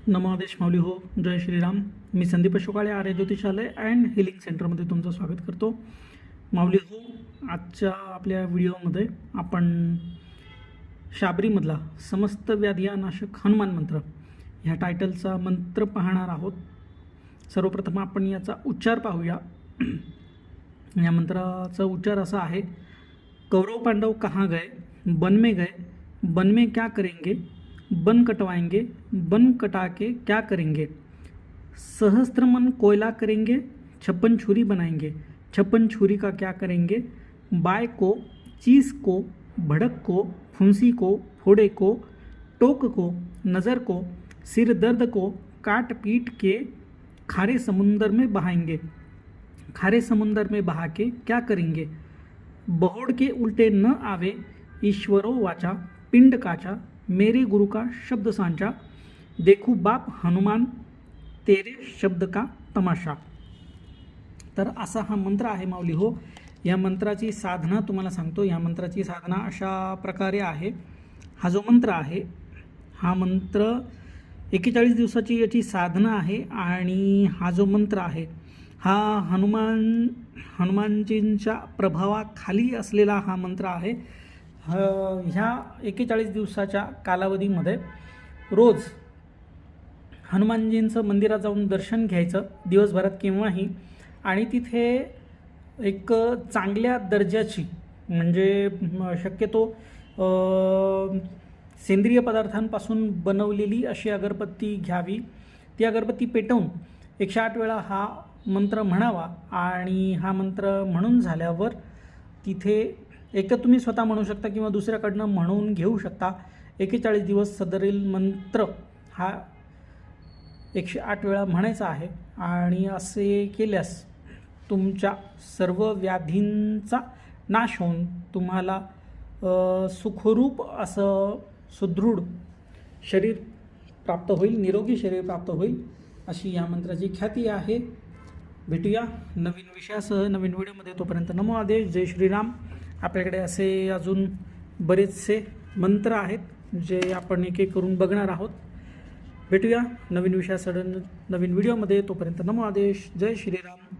नमो आदेश माऊली हो. जय श्रीराम. मी संदीप अशोकाळे, आर्य ज्योतिषालय and healing सेंटरमध्ये तुमचं स्वागत करतो. माऊली हो, आजच्या आपल्या व्हिडिओमध्ये आपण शाबरीमधला समस्त व्याधिनाशक हनुमान मंत्र ह्या टायटलचा मंत्र पाहणार आहोत. सर्वप्रथम आपण याचा उच्चार पाहूया. या मंत्राचा उच्चार असा आहे: कौरव पांडव कहाँ गए, बन में क्या करेंगे, बन कटवाएंगे, बन कटा के क्या करेंगे, सहस्त्रमन कोयला करेंगे, 56 छुरी बनाएंगे, 56 छुरी का क्या करेंगे, बाय को, चीज़ को, भड़क को, फुंसी को, फोड़े को, टोक को, नज़र को, सिर दर्द को काट पीट के खारे समुंदर में बहाएंगे, खारे समुंदर में बहा के क्या करेंगे, बहोड़ के उल्टे न आवे, ईश्वरो वाचा, पिंड काचा, मेरे गुरु का शब्द सांचा, देखू बाप हनुमान, तेरे शब्द का तमाशा. तर असा हा मंत्र आहे माऊली हो. या मंत्राची साधना तुम्हाला सांगतो. या मंत्राची साधना अशा प्रकारे आहे. हा जो मंत्र आहे, हा मंत्र 41 दिवसाची याची साधना आहे. आणि हा जो मंत्र आहे हा हनुमानजींच्या प्रभावाखाली असलेला हा मंत्र आहे. ह्या 41 दिवसाच्या कालावधीमध्ये रोज हनुमानजींचं मंदिरात जाऊन दर्शन घ्यायचं दिवसभरात केव्हाही. आणि तिथे एक चांगल्या दर्जाची म्हणजे शक्यतो सेंद्रिय पदार्थांपासून बनवलेली अशी अगरबत्ती घ्यावी. ती अगरबत्ती पेटवून 108 वेळा हा मंत्र म्हणावा. आणि हा मंत्र म्हणून झाल्यावर तिथे एक तर तुम्ही स्वतः म्हणू शकता किंवा दुसऱ्याकडनं म्हणून घेऊ शकता. 41 दिवस सदरील मंत्र हा 108 वेळा म्हणायचा आहे. आणि असे केल्यास तुमच्या सर्व व्याधींचा नाश होऊन तुम्हाला सुखरूप असं सुदृढ शरीर प्राप्त होईल, निरोगी शरीर प्राप्त होईल, अशी या मंत्राची ख्याती आहे. भेटूया नवीन विषयासह नवीन व्हिडिओमध्ये. तोपर्यंत नमो आदेश. जय श्रीराम. आपल्याकडे असे अजून बरेचसे मंत्र आहेत जे आपण एक एक करून बघणार आहोत. भेटूया नवीन विषयासह नवीन व्हिडिओमध्ये. तोपर्यंत नमो आदेश. जय श्रीराम.